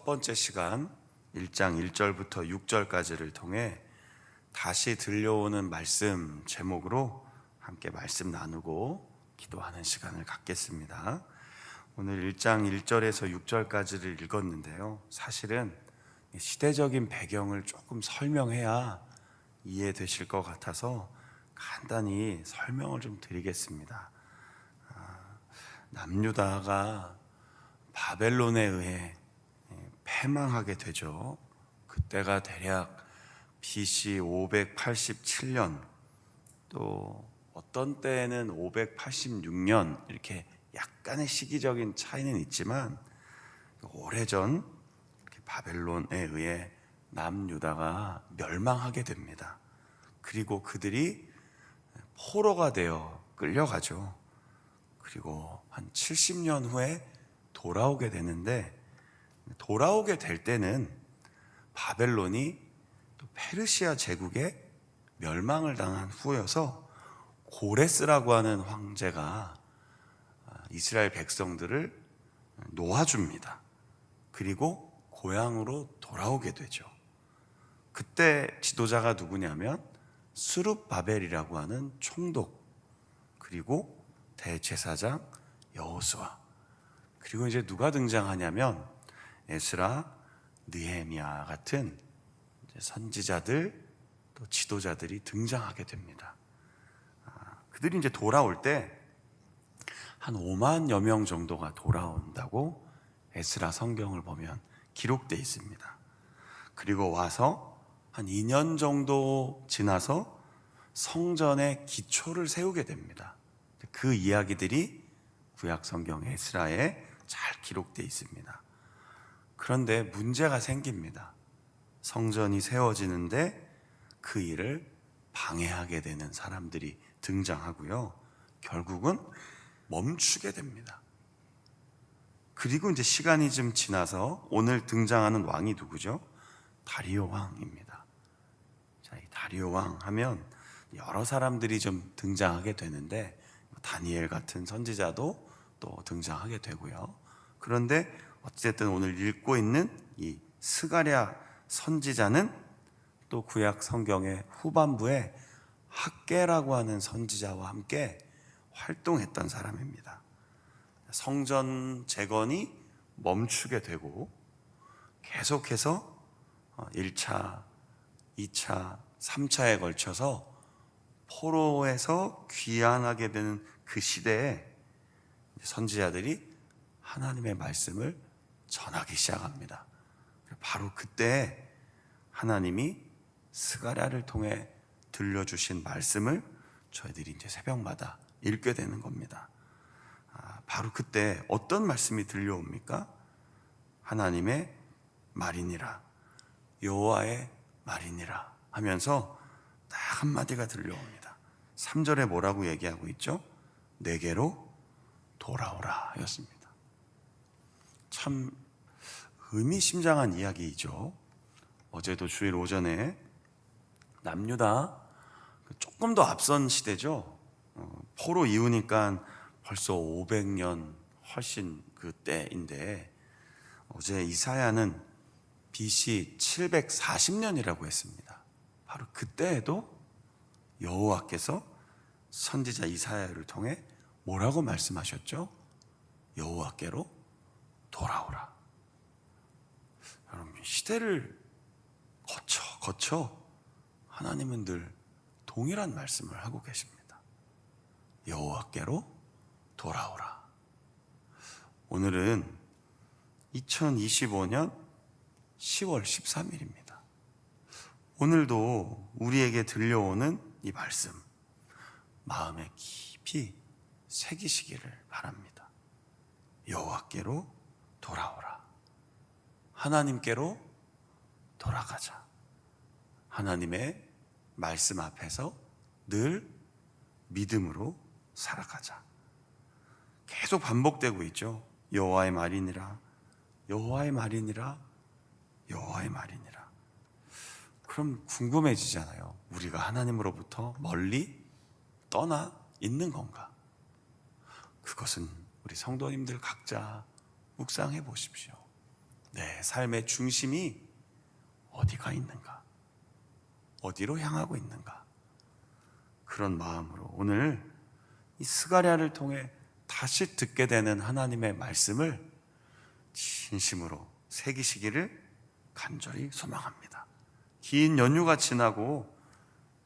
첫 번째 시간 1장 1절부터 6절까지를 통해 다시 들려오는 말씀 제목으로 함께 말씀 나누고 기도하는 시간을 갖겠습니다. 오늘 1장 1절에서 6절까지를 읽었는데요. 사실은 시대적인 배경을 조금 설명해야 이해되실 것 같아서 간단히 설명을 좀 드리겠습니다. 남유다가 바벨론에 의해 패망하게 되죠. 그때가 대략 BC 587년, 또 어떤 때에는 586년, 이렇게 약간의 시기적인 차이는 있지만 오래전 바벨론에 의해 남유다가 멸망하게 됩니다. 그리고 그들이 포로가 되어 끌려가죠. 그리고 한 70년 후에 돌아오게 되는데, 돌아오게 될 때는 바벨론이 또 페르시아 제국에 멸망을 당한 후여서 고레스라고 하는 황제가 이스라엘 백성들을 놓아줍니다. 그리고 고향으로 돌아오게 되죠. 그때 지도자가 누구냐면 스룹바벨이라고 하는 총독, 그리고 대제사장 여호수아, 그리고 이제 누가 등장하냐면 에스라, 느헤미야 같은 선지자들, 또 지도자들이 등장하게 됩니다. 그들이 이제 돌아올 때 한 5만여 명 정도가 돌아온다고 에스라 성경을 보면 기록되어 있습니다. 그리고 와서 한 2년 정도 지나서 성전의 기초를 세우게 됩니다. 그 이야기들이 구약 성경 에스라에 잘 기록되어 있습니다. 그런데 문제가 생깁니다. 성전이 세워지는데 그 일을 방해하게 되는 사람들이 등장하고요. 결국은 멈추게 됩니다. 그리고 이제 시간이 좀 지나서 오늘 등장하는 왕이 누구죠? 다리오 왕입니다. 자, 이 다리오 왕 하면 여러 사람들이 좀 등장하게 되는데 다니엘 같은 선지자도 또 등장하게 되고요. 그런데 어쨌든 오늘 읽고 있는 이 스가랴 선지자는 또 구약 성경의 후반부에 학개라고 하는 선지자와 함께 활동했던 사람입니다. 성전 재건이 멈추게 되고 계속해서 1차, 2차, 3차에 걸쳐서 포로에서 귀환하게 되는 그 시대에 선지자들이 하나님의 말씀을 전하기 시작합니다. 바로 그때 하나님이 스가랴를 통해 들려주신 말씀을 저희들이 이제 새벽마다 읽게 되는 겁니다. 바로 그때 어떤 말씀이 들려옵니까? 하나님의 말이니라, 여호와의 말이니라 하면서 딱 한마디가 들려옵니다. 3절에 뭐라고 얘기하고 있죠? 내게로 돌아오라 였습니다. 참 의미심장한 이야기이죠. 어제도 주일 오전에 남유다 조금 더 앞선 시대죠. 포로 이후니까 벌써 500년 훨씬 그때인데, 어제 이사야는 BC 740년이라고 했습니다. 바로 그때에도 여호와께서 선지자 이사야를 통해 뭐라고 말씀하셨죠? 여호와께로 돌아오라. 여러분, 시대를 거쳐 하나님은 늘 동일한 말씀을 하고 계십니다. 여호와께로 돌아오라. 오늘은 2025년 10월 13일입니다. 오늘도 우리에게 들려오는 이 말씀 마음에 깊이 새기시기를 바랍니다. 여호와께로 돌아오라. 하나님께로 돌아가자. 하나님의 말씀 앞에서 늘 믿음으로 살아가자. 계속 반복되고 있죠. 여호와의 말이니라, 여호와의 말이니라, 여호와의 말이니라. 그럼 궁금해지잖아요. 우리가 하나님으로부터 멀리 떠나 있는 건가? 그것은 우리 성도님들 각자 묵상해 보십시오. 내 삶의 중심이 어디가 있는가? 어디로 향하고 있는가? 그런 마음으로 오늘 이 스가랴를 통해 다시 듣게 되는 하나님의 말씀을 진심으로 새기시기를 간절히 소망합니다. 긴 연휴가 지나고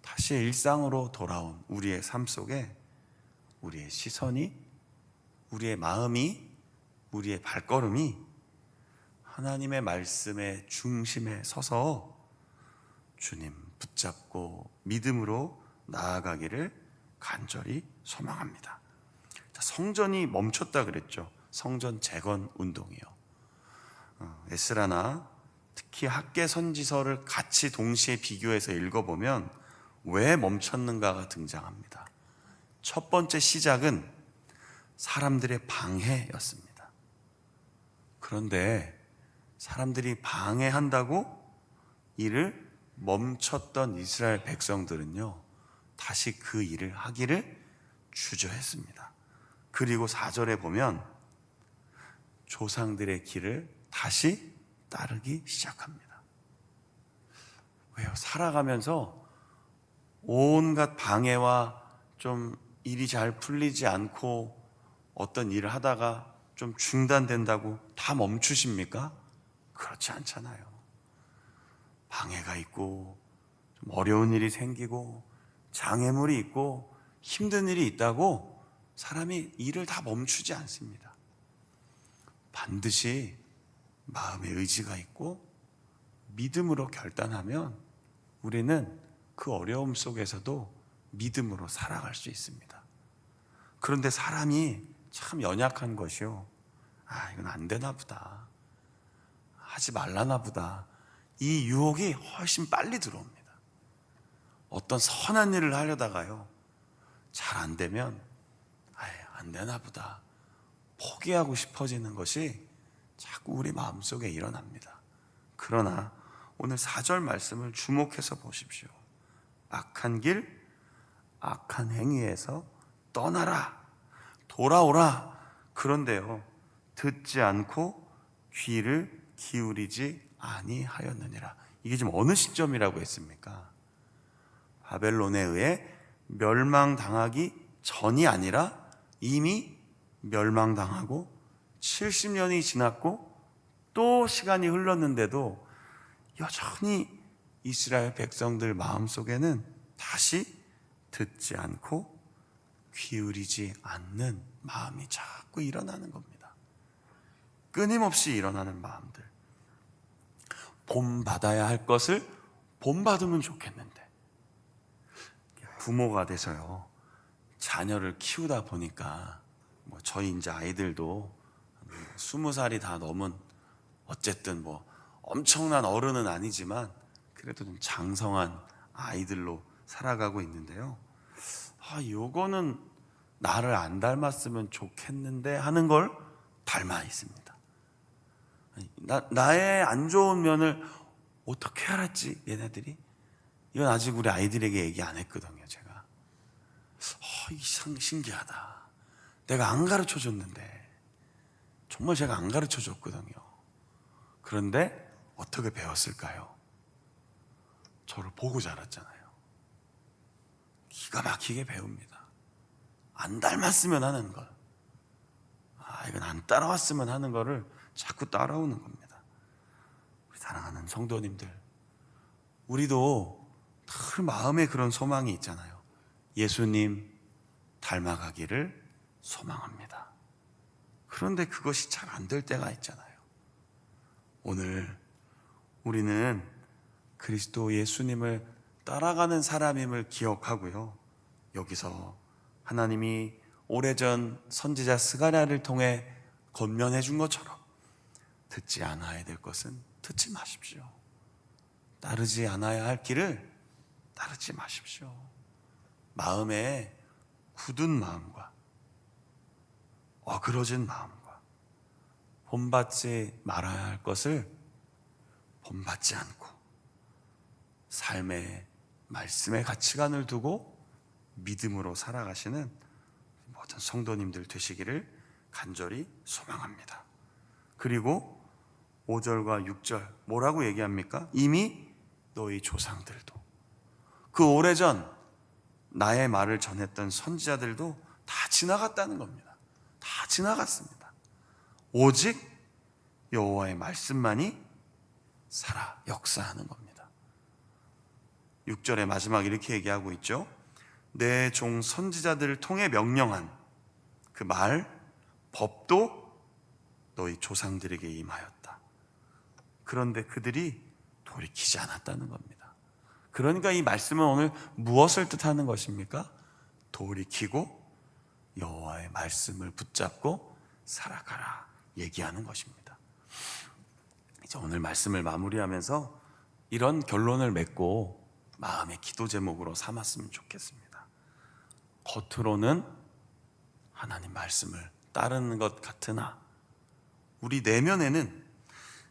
다시 일상으로 돌아온 우리의 삶 속에 우리의 시선이, 우리의 마음이, 우리의 발걸음이 하나님의 말씀의 중심에 서서 주님 붙잡고 믿음으로 나아가기를 간절히 소망합니다. 성전이 멈췄다 그랬죠. 성전 재건 운동이요. 에스라나 특히 학개 선지서를 같이 동시에 비교해서 읽어보면 왜 멈췄는가가 등장합니다. 첫 번째 시작은 사람들의 방해였습니다. 그런데 사람들이 방해한다고 이를 멈췄던 이스라엘 백성들은요, 다시 그 일을 하기를 주저했습니다. 그리고 4절에 보면 조상들의 길을 다시 따르기 시작합니다. 왜요? 살아가면서 온갖 방해와 좀 일이 잘 풀리지 않고 어떤 일을 하다가 좀 중단된다고 다 멈추십니까? 그렇지 않잖아요. 방해가 있고 좀 어려운 일이 생기고 장애물이 있고 힘든 일이 있다고 사람이 일을 다 멈추지 않습니다. 반드시 마음의 의지가 있고 믿음으로 결단하면 우리는 그 어려움 속에서도 믿음으로 살아갈 수 있습니다. 그런데 사람이 참 연약한 것이요, 이건 안 되나 보다, 하지 말라나 보다, 이 유혹이 훨씬 빨리 들어옵니다. 어떤 선한 일을 하려다가요, 잘 안 되면 안 되나 보다 포기하고 싶어지는 것이 자꾸 우리 마음속에 일어납니다. 그러나 오늘 4절 말씀을 주목해서 보십시오. 악한 길, 악한 행위에서 떠나라, 돌아오라. 그런데요, 듣지 않고 귀를 기울이지 아니하였느니라. 이게 지금 어느 시점이라고 했습니까? 바벨론에 의해 멸망당하기 전이 아니라 이미 멸망당하고 70년이 지났고 또 시간이 흘렀는데도 여전히 이스라엘 백성들 마음속에는 다시 듣지 않고 기울이지 않는 마음이 자꾸 일어나는 겁니다. 끊임없이 일어나는 마음들. 본받아야 할 것을 본받으면 좋겠는데, 부모가 돼서요, 자녀를 키우다 보니까 저희 이제 아이들도 20살이 다 넘은, 어쨌든 엄청난 어른은 아니지만 그래도 좀 장성한 아이들로 살아가고 있는데요, 요거는 나를 안 닮았으면 좋겠는데 하는 걸 닮아 있습니다. 나의 안 좋은 면을 어떻게 알았지 얘네들이? 이건 아직 우리 아이들에게 얘기 안 했거든요. 제가 신기하다. 내가 안 가르쳐 줬는데, 정말 제가 안 가르쳐 줬거든요. 그런데 어떻게 배웠을까요? 저를 보고 자랐잖아요. 기가 막히게 배웁니다. 안 닮았으면 하는 걸, 이건 안 따라왔으면 하는 거를 자꾸 따라오는 겁니다. 우리 사랑하는 성도님들, 우리도 늘 마음에 그런 소망이 있잖아요. 예수님 닮아가기를 소망합니다. 그런데 그것이 잘 안 될 때가 있잖아요. 오늘 우리는 그리스도 예수님을 따라가는 사람임을 기억하고요, 여기서 하나님이 오래전 선지자 스가랴를 통해 권면해 준 것처럼 듣지 않아야 될 것은 듣지 마십시오. 따르지 않아야 할 길을 따르지 마십시오. 마음에 굳은 마음과 어그러진 마음과 본받지 말아야 할 것을 본받지 않고 삶의 말씀의 가치관을 두고 믿음으로 살아가시는 모든 성도님들 되시기를 간절히 소망합니다. 그리고 5절과 6절 뭐라고 얘기합니까? 이미 너희 조상들도, 그 오래전 나의 말을 전했던 선지자들도 다 지나갔다는 겁니다. 다 지나갔습니다. 오직 여호와의 말씀만이 살아 역사하는 겁니다. 6절의 마지막 이렇게 얘기하고 있죠. 내 종 선지자들을 통해 명령한 그 말, 법도 너희 조상들에게 임하였다. 그런데 그들이 돌이키지 않았다는 겁니다. 그러니까 이 말씀은 오늘 무엇을 뜻하는 것입니까? 돌이키고 여호와의 말씀을 붙잡고 살아가라 얘기하는 것입니다. 이제 오늘 말씀을 마무리하면서 이런 결론을 맺고 마음의 기도 제목으로 삼았으면 좋겠습니다. 겉으로는 하나님 말씀을 따르는 것 같으나 우리 내면에는,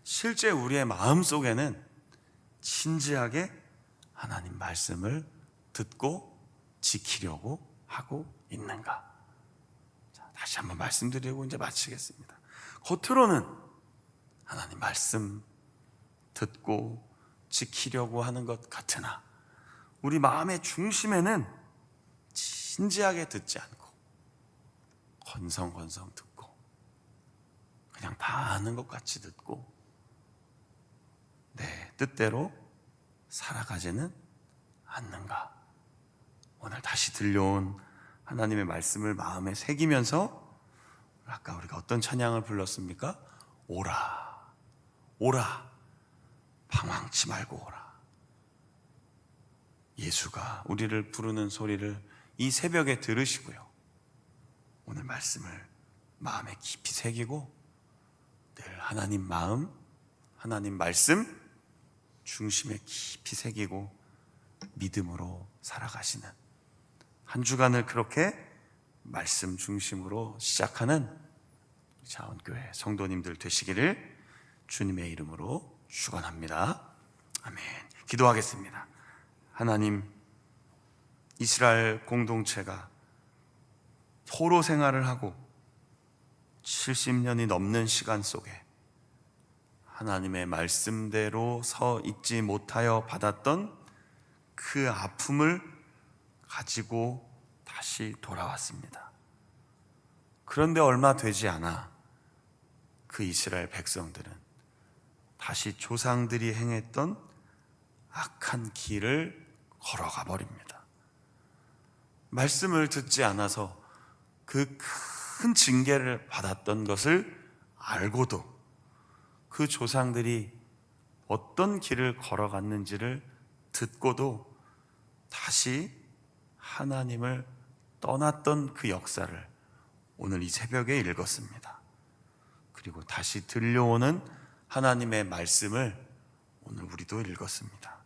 실제 우리의 마음속에는 진지하게 하나님 말씀을 듣고 지키려고 하고 있는가? 자, 다시 한번 말씀드리고 이제 마치겠습니다. 겉으로는 하나님 말씀 듣고 지키려고 하는 것 같으나 우리 마음의 중심에는 진지하게 듣지 않고 건성건성 듣고 그냥 다 아는 것 같이 듣고 내 뜻대로 살아가지는 않는가? 오늘 다시 들려온 하나님의 말씀을 마음에 새기면서 아까 우리가 어떤 찬양을 불렀습니까? 오라, 오라, 방황치 말고 오라. 예수가 우리를 부르는 소리를 이 새벽에 들으시고요, 오늘 말씀을 마음에 깊이 새기고 늘 하나님 마음, 하나님 말씀 중심에 깊이 새기고 믿음으로 살아가시는 한 주간을 그렇게 말씀 중심으로 시작하는 자원교회 성도님들 되시기를 주님의 이름으로 축원합니다. 아멘. 기도하겠습니다. 하나님, 이스라엘 공동체가 포로 생활을 하고 70년이 넘는 시간 속에 하나님의 말씀대로 서 있지 못하여 받았던 그 아픔을 가지고 다시 돌아왔습니다. 그런데 얼마 되지 않아 그 이스라엘 백성들은 다시 조상들이 행했던 악한 길을 걸어가 버립니다. 말씀을 듣지 않아서 그 큰 징계를 받았던 것을 알고도 그 조상들이 어떤 길을 걸어갔는지를 듣고도 다시 하나님을 떠났던 그 역사를 오늘 이 새벽에 읽었습니다. 그리고 다시 들려오는 하나님의 말씀을 오늘 우리도 읽었습니다.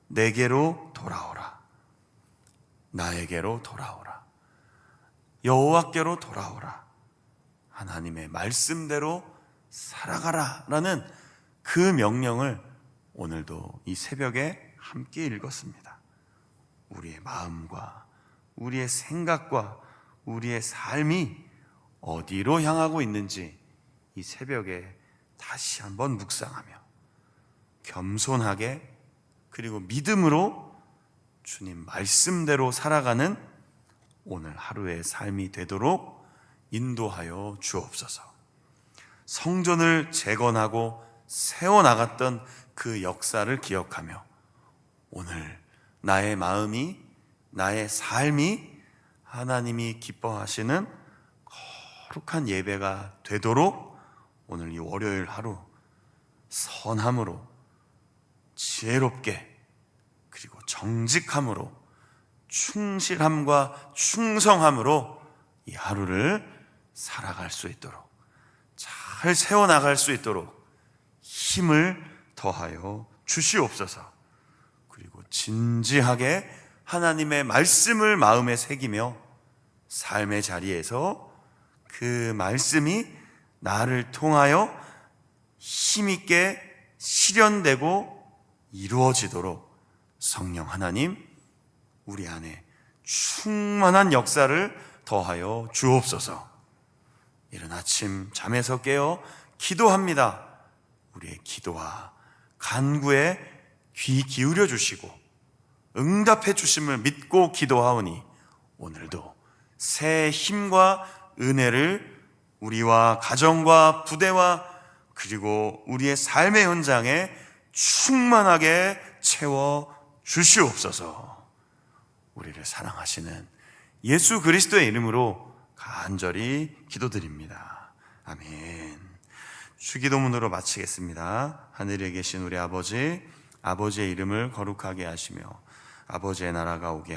내게로 돌아오라, 나에게로 돌아오라, 여호와께로 돌아오라, 하나님의 말씀대로 살아가라 라는 그 명령을 오늘도 이 새벽에 함께 읽었습니다. 우리의 마음과 우리의 생각과 우리의 삶이 어디로 향하고 있는지 이 새벽에 다시 한번 묵상하며 겸손하게 그리고 믿음으로 주님 말씀대로 살아가는 오늘 하루의 삶이 되도록 인도하여 주옵소서. 성전을 재건하고 세워나갔던 그 역사를 기억하며 오늘 나의 마음이, 나의 삶이 하나님이 기뻐하시는 거룩한 예배가 되도록 오늘 이 월요일 하루 선함으로, 지혜롭게, 그리고 정직함으로, 충실함과 충성함으로 이 하루를 살아갈 수 있도록, 잘 세워나갈 수 있도록 힘을 더하여 주시옵소서. 그리고 진지하게 하나님의 말씀을 마음에 새기며 삶의 자리에서 그 말씀이 나를 통하여 힘있게 실현되고 이루어지도록 성령 하나님, 우리 안에 충만한 역사를 더하여 주옵소서. 이른 아침 잠에서 깨어 기도합니다. 우리의 기도와 간구에 귀 기울여 주시고 응답해 주심을 믿고 기도하오니 오늘도 새 힘과 은혜를 우리와 가정과 부대와 그리고 우리의 삶의 현장에 충만하게 채워 주시옵소서. 우리를 사랑하시는 예수 그리스도의 이름으로 간절히 기도드립니다. 아멘. 주기도문으로 마치겠습니다. 하늘에 계신 우리 아버지, 아버지의 이름을 거룩하게 하시며 아버지의 나라가 오게